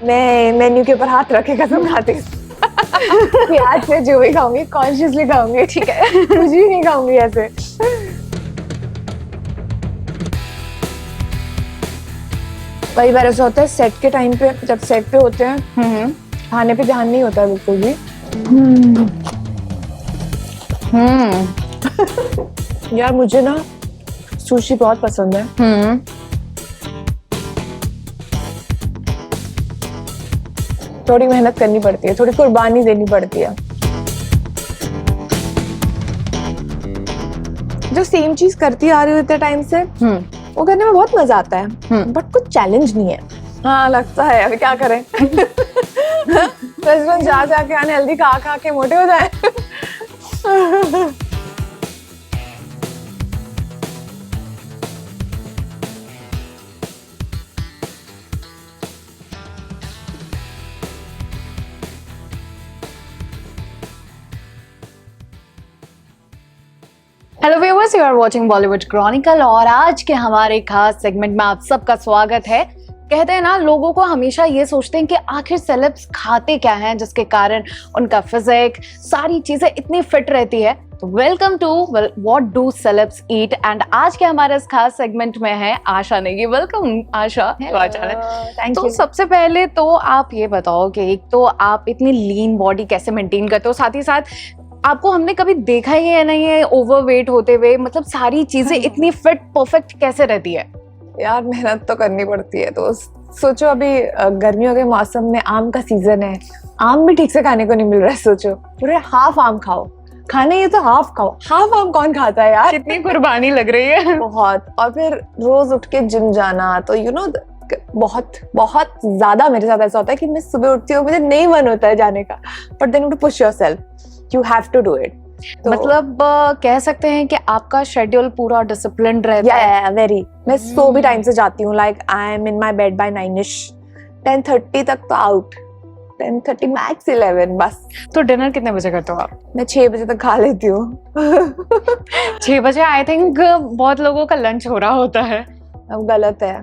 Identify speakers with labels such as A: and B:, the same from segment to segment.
A: मैं मेन्यू के ऊपर हाथ रख के कसम खाती हूँ कि आज से जो भी खाऊंगी कॉन्शियसली खाऊंगी, ठीक है, कुछ भी नहीं खाऊंगी ऐसे। कई बार ऐसा होता है सेट के टाइम पे, जब सेट पे होते हैं खाने पे ध्यान नहीं होता है बिल्कुल भी। यार मुझे ना सुशी बहुत पसंद है। थोड़ी मेहनत करनी पड़ती है, थोड़ी कुर्बानी देनी पड़ती है। जो सेम चीज करती आ रही हो इतने टाइम से, वो करने में बहुत मजा आता है, बट कुछ चैलेंज नहीं है। हाँ लगता है, अभी क्या करें। रेस्टोरेंट जा जाके अनहेल्दी खा खा के मोटे हो जाए।
B: Hello viewers, you are watching Bollywood chronicle और आज के हमारे खास सेगमेंट में आप सबका स्वागत है। कहते हैं ना, लोगों को हमेशा ये सोचते हैं कि आखिर सेलेब्स खाते क्या हैं जिसके कारण उनका फिजिक सारी चीजें इतनी फिट रहती है। तो welcome to what do celebs eat and आज के हमारे इस खास सेगमेंट में है आशा नेगी। वेलकम आशा। तो सबसे पहले तो आप ये बताओ कि एक तो आप इतनी लीन बॉडी कैसे मेंटेन करते हो, साथ ही साथ आपको हमने कभी देखा ही है नहीं है ओवरवेट होते हुए, मतलब सारी चीजें इतनी फिट परफेक्ट कैसे रहती है?
A: यार मेहनत तो करनी पड़ती है। तो सोचो अभी गर्मियों के मौसम में आम का सीजन है, आम भी ठीक से खाने को नहीं मिल रहा है। सोचो पूरे हाफ आम खाओ, खाने ये तो हाफ खाओ। हाफ आम कौन खाता है यार?
B: कितनी कुर्बानी लग रही है।
A: बहुत। और फिर रोज उठ के जिम जाना, तो यू नो बहुत बहुत ज्यादा मेरे साथ ऐसा होता है कि मैं सुबह उठती हूँ, मुझे नहीं मन होता है जाने का, but then you to push yourself, you have to do it.
B: मतलब कह सकते हैं कि आपका शेड्यूल पूरा डिसिप्लिन्ड रहता है।
A: वेरी। मैं सो भी टाइम से जाती हूँ, like I am in my bed by 9ish, 10:30 तक तो आउट, 10:30 मैक्स 11 बस।
B: तो डिनर कितने बजे करते हो आप?
A: मैं 6 बजे तक खा लेती हूँ।
B: 6 बजे आई थिंक बहुत लोगों का लंच हो रहा होता है।
A: अब गलत है,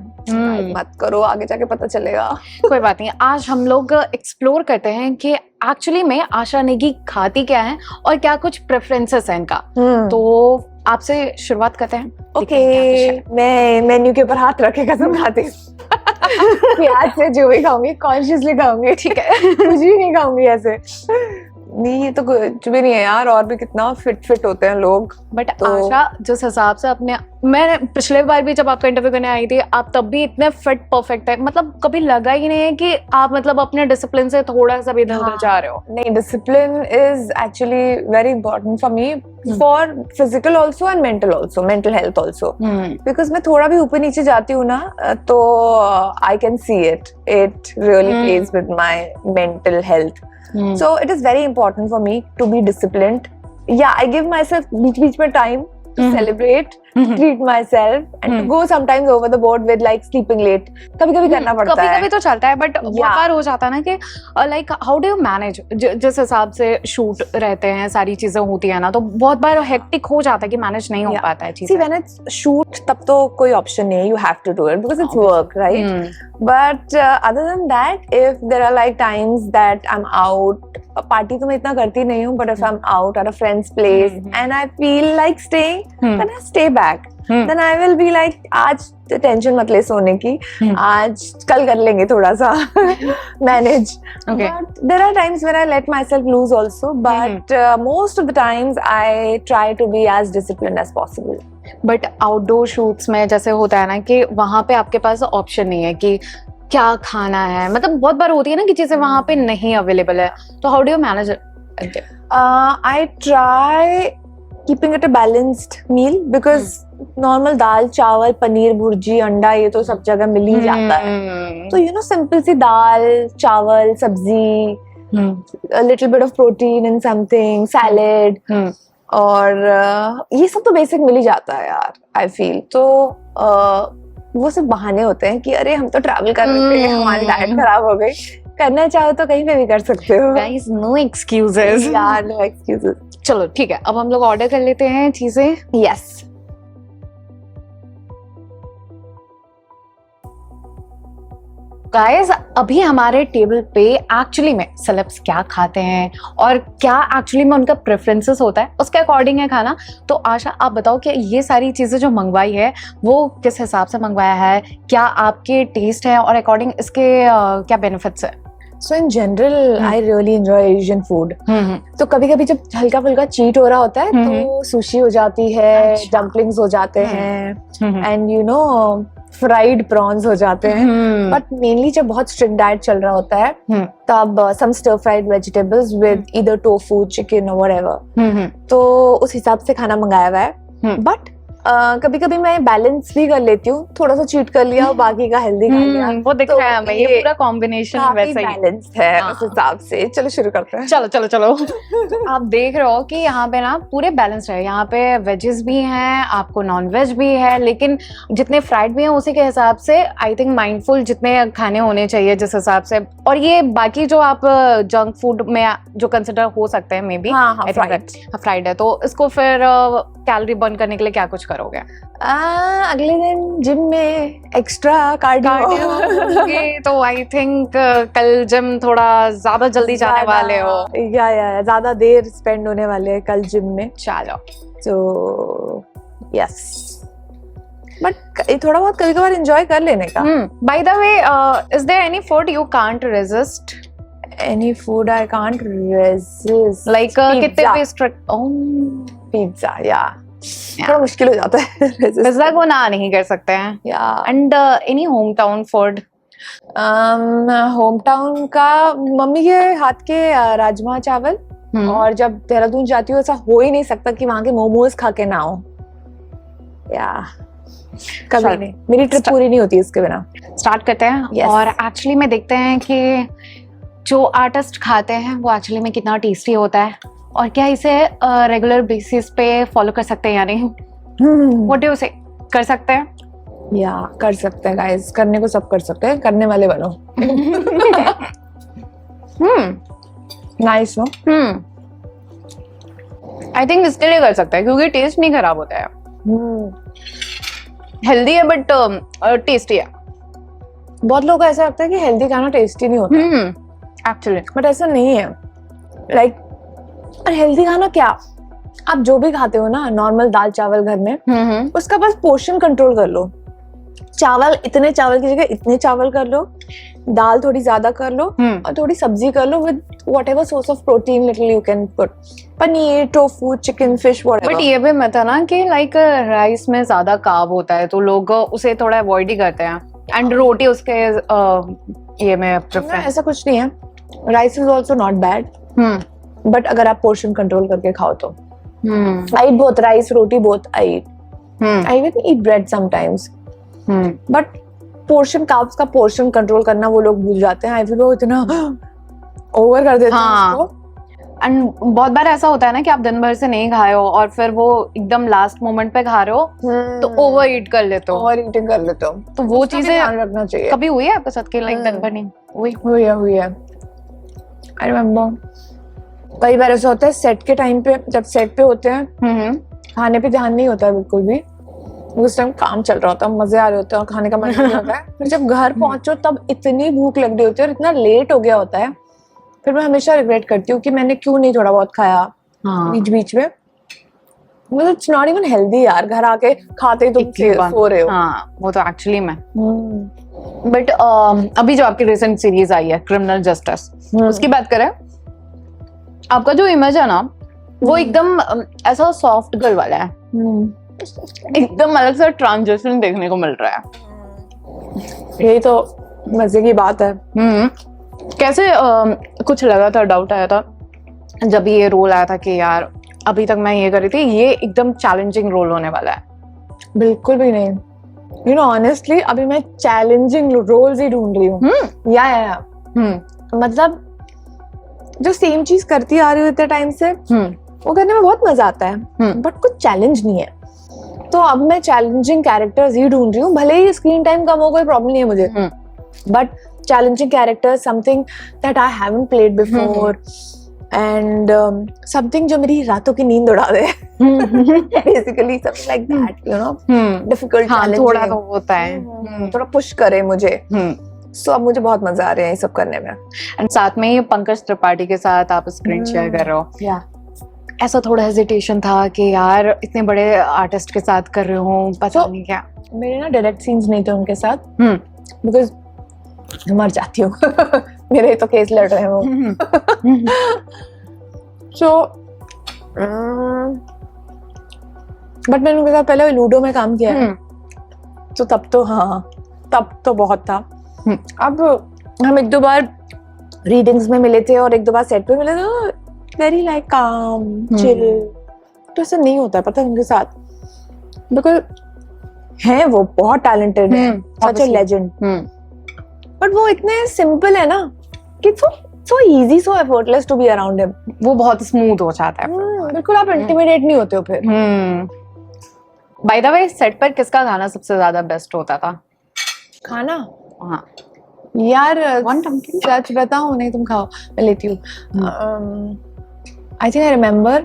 A: मत करो, आगे जाके पता चलेगा।
B: कोई बात नहीं, आज हम लोग एक्सप्लोर करते हैं कि एक्चुअली में आशा नेगी खाती क्या है और क्या कुछ प्रेफरेंसेस हैं इनका। तो आपसे शुरुआत करते हैं।
A: ओके, मैं मेन्यू के ऊपर हाथ रख के कसम खाती हूँ कि आज से जो भी खाऊंगी कॉन्शियसली खाऊंगी, ठीक है, कुछ भी नहीं खाऊंगी ऐसे। नहीं, ये तो कुछ भी नहीं है यार, और भी कितना फिट होते हैं लोग।
B: बट तो आशा, जिस हिसाब से अपने, मैं पिछले बार भी जब आपका इंटरव्यू करने आई थी, आप तब भी इतने फिट परफेक्ट है, मतलब कभी लगा ही नहीं है कि आप मतलब अपने डिसिप्लिन से थोड़ा सा भी इधर उधर जा रहे हो?
A: नहीं, discipline is actually very important for me, for physical also and mental also, mental health also. Because मैं थोड़ा भी ऊपर नीचे जाती हूँ ना, तो I can see it really plays with my mental health. So it is very important for me to be disciplined. Yeah, I give myself बीच में time to celebrate, treat myself and to go sometimes over the board with like sleeping late. कभी-कभी करना पड़ता है.
B: कभी-कभी तो चलता है, but बहुत बार हो जाता है ना कि like how do you manage? जिस हिसाब से शूट रहते हैं, सारी चीजें होती है ना, तो बहुत बार हेक्टिक हो जाता है कि मैनेज नहीं हो पाता है चीजें.
A: See, when it's shoot, तब तो कोई option नहीं है, you have to do it because it's work, right? But other than that, if there are like times that I'm out, party तो मैं इतना करती नहीं हूँ, but if I'm out at a friend's place and I feel like staying, then I stay back. Then I will be like, आज tension मत ले सोने की, आज कल कर लेंगे थोड़ा सा manage.
B: Okay.
A: But there are times when I let myself loose also, but most of the times I try to be as disciplined as possible.
B: But outdoor shoots में जैसे होता है ना कि वहां पे आपके पास ऑप्शन नहीं है कि क्या खाना है, मतलब बहुत बार होती है ना कि चीजें वहां पे नहीं अवेलेबल है, तो how do you manage it?
A: I try keeping it a balanced meal because normal dal chawal paneer bhurji अंडा ये तो सब जगह मिल ही जाता है, तो यू नो सिंपल सी दाल चावल सब्जी, a little bit of protein in something, salad, और ये सब तो बेसिक मिल ही जाता है यार, आई फील. तो वो सब बहाने होते हैं कि अरे हम तो ट्रैवल कर रहे थे, हमारी डाइट खराब हो गई. करना चाहो तो कहीं पे भी कर सकते हो.
B: गाइस, नो एक्सक्यूजेस
A: यार, नो एक्सक्यूजेस.
B: चलो ठीक है, अब हम लोग ऑर्डर कर लेते हैं चीजें.
A: यस.
B: गाइस अभी हमारे टेबल पे एक्चुअली में सेलेब्स क्या खाते हैं और क्या एक्चुअली में उनका प्रेफरेंसेस होता है उसके अकॉर्डिंग है खाना। तो आशा आप बताओ कि ये सारी चीजें जो मंगवाई है वो किस हिसाब से मंगवाया है, क्या आपके टेस्ट है और अकॉर्डिंग इसके क्या बेनिफिट्स है?
A: So in general, I really enjoy Asian food. तो कभी कभी जब हल्का फुल्का चीट हो रहा होता है तो सुशी हो जाती है,
B: अच्छा।
A: डम्पलिंग्स हो जाते हैं, and you know fried prawns हो जाते हैं। बट मेनली जब बहुत स्ट्रिक्ट डाइट चल रहा होता है तब some stir fried vegetables with either tofu, chicken और व्हाटएवर, तो उस हिसाब से खाना मंगाया हुआ है। बट कभी कभी मैं बैलेंस भी कर लेती हूँ, थोड़ा सा चीट कर लिया और बाकी का हेल्दी खा लिया।
B: वो दिख
A: तो
B: रहा है हमें, ये पूरा कॉम्बिनेशन वैसा ही
A: बैलेंस है
B: हाँ।
A: उस हिसाब से। चलो शुरू करते हैं।
B: चलो चलो चलो आप देख रहे हो कि यहाँ पे ना पूरे बैलेंस है, यहाँ पे वेजेस भी हैं, आपको नॉन वेज भी है, लेकिन जितने फ्राइड भी हैं उसी के हिसाब से आई थिंक माइंडफुल जितने खाने होने चाहिए जिस हिसाब से। और ये बाकी जो आप जंक फूड में जो कंसिडर हो सकते हैं मे बी फ्राइड है, तो इसको फिर कैलोरी बर्न करने के लिए क्या कुछ करोगे?
A: अगले दिन जिम में एक्स्ट्रा कार्डियो
B: तो आई थिंक कल जिम थोड़ा ज्यादा जल्दी जाने वाले हो।
A: या ज्यादा देर स्पेंड होने वाले हैं कल जिम में।
B: चलो
A: तो यस, बट थोड़ा बहुत कभी कभार एंजॉय कर लेने का।
B: By the way is there any food you can't resist?
A: Any food I can't resist.
B: Like कितने भी स्ट्रिक्ट
A: पिज्जा, या थोड़ा मुश्किल हो जाता है
B: पिज्जा को ना नहीं कर सकते हैं।
A: या
B: and any home town food?
A: Home town का मम्मी के हाथ के राजमा चावल। और जब देहरादून जाती हूँ ऐसा हो ही नहीं सकता कि वहाँ के मोमोज खा के ना हो। या कभी नहीं, मेरी ट्रिप पूरी नहीं होती इसके बिना।
B: स्टार्ट करते हैं।
A: Yes.
B: और एक्चुअली में देखते हैं कि जो आर्टिस्ट खाते हैं वो एक्चुअली में कितना टेस्टी होता है और क्या इसे रेगुलर बेसिस पे फॉलो कर सकते हैं या नहीं। व्हाट डू यू से, कर सकते हैं?
A: या कर सकते हैं गाइस, करने को सब कर सकते हैं, करने वाले बनो। Nice no.
B: आई थिंक इसके लिए कर सकते हैं क्योंकि टेस्ट नहीं खराब होता है, हेल्दी है बट टेस्टी है।
A: बहुत लोग को ऐसा लगता है कि हेल्दी खाना टेस्टी नहीं होता
B: एक्चुअली,
A: बट ऐसा नहीं है। लाइक और हेल्दी खाना क्या, आप जो भी खाते हो ना, नॉर्मल दाल चावल घर में, उसका बस पोर्शन कंट्रोल कर लो। चावल, इतने चावल की जगह इतने चावल कर लो, दाल थोड़ी ज्यादा कर लो और थोड़ी सब्जी कर लो with whatever source of protein little you can put, paneer, tofu, chicken, fish, whatever.
B: But ये भी मत है ना कि लाइक राइस में ज्यादा कार्ब होता है तो लोग उसे थोड़ा अवॉइड ही करते हैं, एंड रोटी उसके ये में प्रेफर।
A: ऐसा कुछ नहीं है, rice is also not bad, but अगर आप पोर्शन कंट्रोल करके खाओ तो। I eat both rice, roti both I eat. I even eat bread sometimes, but portion, carbs का पोर्शन कंट्रोल करना वो लोग भूल जाते हैं। आई फील वो इतना ओवर कर देते हैं उसको।
B: एंड बहुत बार ऐसा होता है ना कि आप दिन भर से नहीं खाए हो और फिर वो एकदम लास्ट मोमेंट पे खा रहे हो तो ओवर ईट कर लेते हो,
A: ओवर ईटिंग कर लेते हो।
B: तो वो चीजें
A: ध्यान रखना चाहिए।
B: कभी हुई है आपके साथ कि लाइक दिन भर नहीं
A: हुई है। आई रिमेम्बर कई बार ऐसा होता है सेट के टाइम पे, जब सेट पे होते हैं खाने पे ध्यान नहीं होता है बिल्कुल भी, उस टाइम काम चल रहा होता है, मजे आ रहे होते हैं और खाने का मन नहीं होता है। फिर जब घर पहुंचो तब इतनी भूख लग रही होती है और इतना लेट हो गया होता है, फिर मैं हमेशा रिग्रेट करती हूँ कि मैंने क्यों नहीं थोड़ा बहुत खाया बीच बीच में। मतलब इट्स नॉट इवन हेल्दी यार, घर आके खाते ही तुम सो रहे हो।
B: हाँ, वो तो एक्चुअली में। बट अभी जो आपकी रिसेंट सीरीज आई है क्रिमिनल जस्टिस, उसकी बात करें, आपका जो इमेज है ना वो एकदम ऐसा सॉफ्ट गर्ल वाला है, एकदम अलग सा ट्रांजिशन देखने को मिल रहा है।
A: यही तो मजे की बात है।
B: कैसे कुछ लगा था, डाउट आया था जब ये रोल आया था कि यार अभी तक मैं ये कर रही थी, ये एकदम चैलेंजिंग रोल होने वाला है?
A: बिल्कुल भी नहीं। यू नो ऑनेस्टली अभी मैं चैलेंजिंग रोल्स ही ढूंढ रही हूँ। या मतलब जो सेम चीज करती आ रही हूँ इतने टाइम से, वो करने में बहुत मजा आता है, बट कुछ चैलेंज नहीं है। तो अब मैं चैलेंजिंग कैरेक्टर्स ही ढूंढ रही हूँ, भले ही स्क्रीन टाइम कम हो, कोई प्रॉब्लम नहीं है मुझे, but challenging characters, something that I haven't played before, and something जो मेरी रातों की नींद उड़ा दे। Basically something like that, you know, difficult,
B: थोड़ा तो होता है,
A: थोड़ा पुश करे मुझे। सो अब मुझे बहुत मजा आ रहा है ये सब करने में।
B: एंड साथ में ही पंकज त्रिपाठी के साथ आप स्क्रीन शेयर कर रहे हो,
A: या
B: ऐसा थोड़ा हेजिटेशन था कि यार इतने बड़े आर्टिस्ट के साथ कर रहे हो, पता
A: So-
B: नहीं क्या?
A: मेरे ना डायरेक्ट सीन्स नहीं थे उनके साथ,
B: हम्म
A: बिकॉज मर जाती हूँ मेरे तो केस लड़ रहे हैं वो। सो बट मैंने उनके साथ पहले लूडो में काम किया है, तो तब तो हाँ, तब तो बहुत था। अब हम एक दो बार रीडिंग्स में मिले थे और एक दो बार सेट पे मिले थे, वेरी लाइक काम चिल। तो ऐसा नहीं होता है पता है उनके साथ, बिकॉज है वो बहुत टैलेंटेड है, सच अ लेजेंड, बट वो इतने सिंपल है ना कि so easy, so effortless to be around him.
B: वो बहुत स्मूथ हो जाता है।
A: बिल्कुल आप इंटिमिडेट नहीं होते हो फिर।
B: बाय द वे, सेट पर किसका गाना सबसे ज्यादा बेस्ट होता था?
A: खाना
B: हाँ,
A: यार
B: One dumpling?
A: सच बताओ, नहीं तुम खाओ मैं लेती हूँ। आई थिंक आई रिमेम्बर,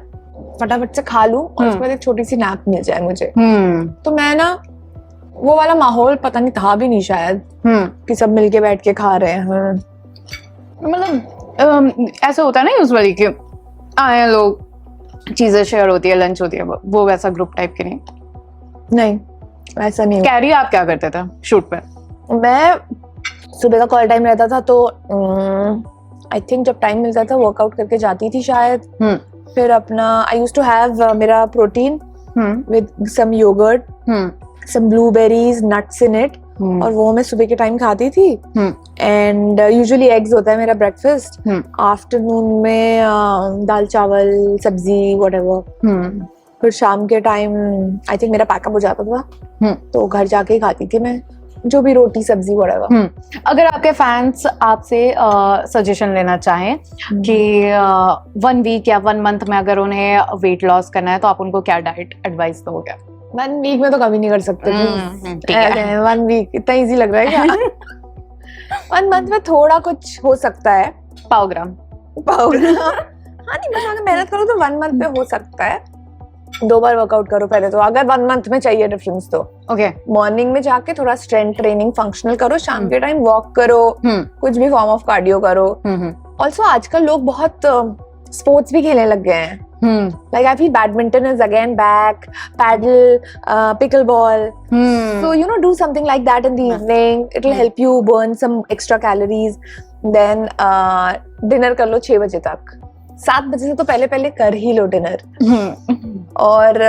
A: फटाफट से खा लूं और उसके बाद एक छोटी सी नैप मिल जाए मुझे, तो मैं ना वो वाला माहौल पता नहीं था भी नहीं शायद कि सब मिलके बैठ के खा रहे हैं।
B: मतलब ऐसा होता है ना यूजुअली कि आए लोग, चीजें शेयर होती है, लंच होती है, वो वैसा ग्रुप टाइप की नहीं।
A: नहीं ऐसा नहीं।
B: कैरी आप क्या करते थे शूट पे?
A: मैं सुबह का कॉल टाइम रहता था तो आई थिंक जब टाइम मिलता था वर्कआउट करके जाती थी शायद। फिर अपना आई यूज्ड टू हैव मेरा protein with some yogurt, some blueberries, nuts in it, और वो मैं सुबह के टाइम खाती थी। एंड यूजुअली एग्स होता है मेरा ब्रेकफास्ट। आफ्टरनून में दाल चावल सब्जी व्हाटएवर। फिर शाम के टाइम आई थिंक मेरा पैकअप हो जाता था, तो घर जाके ही खाती थी मैं जो भी रोटी सब्जी व्हाटएवर।
B: अगर आपके फैंस आपसे सजेशन लेना चाहें कि 1 वीक या 1 मंथ में अगर उन्हें वेट लॉस करना है, तो आप उनको क्या डाइट एडवाइस दोगे?
A: 1 वीक में तो कभी नहीं कर सकते।
B: ठीक है।
A: 1 वीक इतना इजी लग रहा है क्या? 1 मंथ में थोड़ा कुछ हो सकता है,
B: पावग्राम।
A: हाँ नहीं, बस अगर मेहनत करो तो 1 मंथ में हो सकता है। 2 बार वर्कआउट करो पहले तो, अगर 1 मंथ में चाहिए डिफरेंस तो।
B: ओके।
A: मॉर्निंग में जाके थोड़ा स्ट्रेंथ ट्रेनिंग फंक्शनल करो, शाम के टाइम वॉक करो, कुछ भी फॉर्म ऑफ कार्डियो करो। ऑल्सो आजकल लोग बहुत स्पोर्ट्स भी खेलने लग गए हैं। Like I feel badminton is again back, paddle, pickleball. So do something like that in the evening. It'll help you burn some extra calories. Then dinner कर लो 6 बजे तक। 7 बजे से तो पहले कर ही लो डिनर। और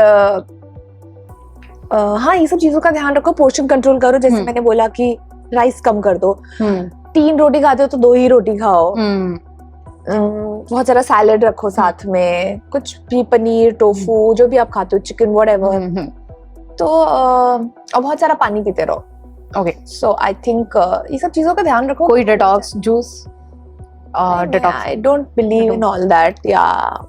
A: हाँ, ये सब चीजों का ध्यान रखो, पोर्शन कंट्रोल करो। जैसे मैंने बोला कि राइस कम कर दो, 3 रोटी खाते हो तो 2 ही रोटी खाओ। बहुत सारा सैलेड रखो साथ में, कुछ भी पनीर, टोफू, जो भी आप खाते हो, चिकन व्हाटएवर। तो और बहुत सारा पानी पीते रहो।
B: ओके।
A: सो आई थिंक ये सब चीजों का ध्यान रखो।
B: कोई detox juice?
A: I don't believe in all that. या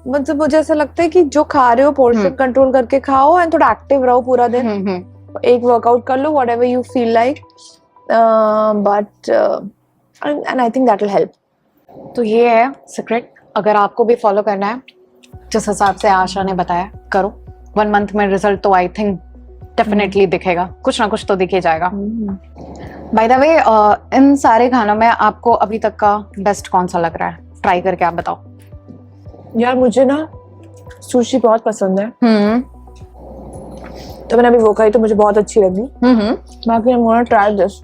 A: मतलब मुझे ऐसा लगता है कि जो खा रहे हो पोर्शन कंट्रोल करके खाओ, एंड थोड़ा एक्टिव रहो पूरा दिन। एक वर्कआउट कर लो, whatever you feel like, but and I think that will help.
B: तो ये है सीक्रेट। अगर आपको भी फॉलो करना है जिस हिसाब से आशा ने बताया, करो। 1 मंथ में रिजल्ट तो आई थिंक डेफिनेटली दिखेगा, कुछ ना कुछ तो दिख ही जाएगा। बाय द वे, इन सारे खानों में आपको अभी तक का बेस्ट कौन सा लग रहा है? ट्राई करके आप बताओ।
A: यार मुझे ना सुशी बहुत पसंद है, तो मैंने अभी वो खाई तो मुझे बहुत अच्छी लगी। बाकी I want to try this.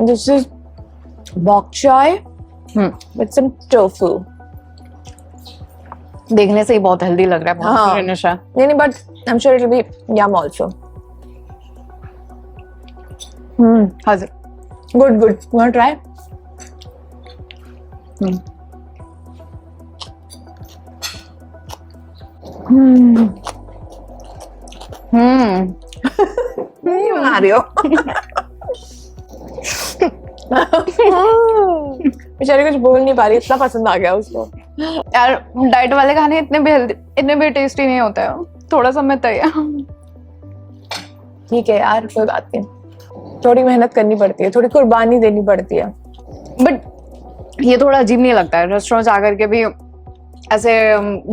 A: This is bok choy with some tofu.
B: देखने से ही बहुत हेल्दी लग रहा है, बहुत फिनिश है।
A: नहीं, but I'm sure it'll be yum also.
B: हाजिर।
A: Good. You want to try? नहीं बना रही हो। बेचारी कुछ बोल नहीं पा रही, इतना पसंद आ गया उसको।
B: यार डाइट वाले खाने इतने भी हेल्दी, इतने भी टेस्टी नहीं होते हैं, थोड़ा सा मैं तय।
A: ठीक है यार, कोई बात नहीं, थोड़ी मेहनत करनी पड़ती है, थोड़ी कुर्बानी देनी पड़ती है।
B: बट ये थोड़ा अजीब नहीं लगता है रेस्टोरेंट जाकर के भी ऐसे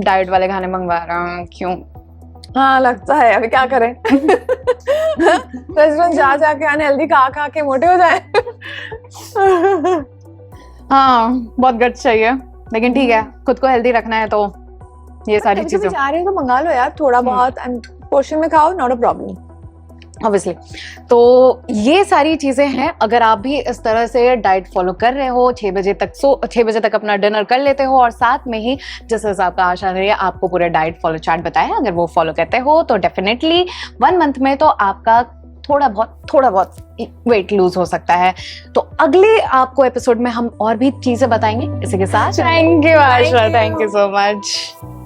B: डाइट वाले खाने मंगवा रहा हूँ, क्यों?
A: हाँ लगता है, अभी क्या करें। रेस्टोरेंट जा जाके अनहेल्दी खा के मोटे हो जाए।
B: हाँ बहुत गट्स चाहिए, लेकिन ठीक है, खुद को हेल्दी रखना है तो ये सारी
A: कभी
B: चीजें
A: जा रहे हो तो मंगा लो यार थोड़ा बहुत, एंड पोर्शन में खाओ, नॉट अ प्रॉब्लम।
B: ऑब्वियसली। तो ये सारी चीजें हैं, अगर आप भी इस तरह से डाइट फॉलो कर रहे हो, 6 बजे तक अपना डिनर कर लेते हो और साथ में ही जिस हिसाब का आशा रही है आपको पूरा डाइट फॉलो चार्ट बताया, अगर वो फॉलो करते हो तो डेफिनेटली 1 मंथ में तो आपका थोड़ा बहुत वेट लूज हो सकता है। तो अगले आपको एपिसोड में हम और भी चीजें बताएंगे इसी के साथ। Thank you Asha, thank you so much.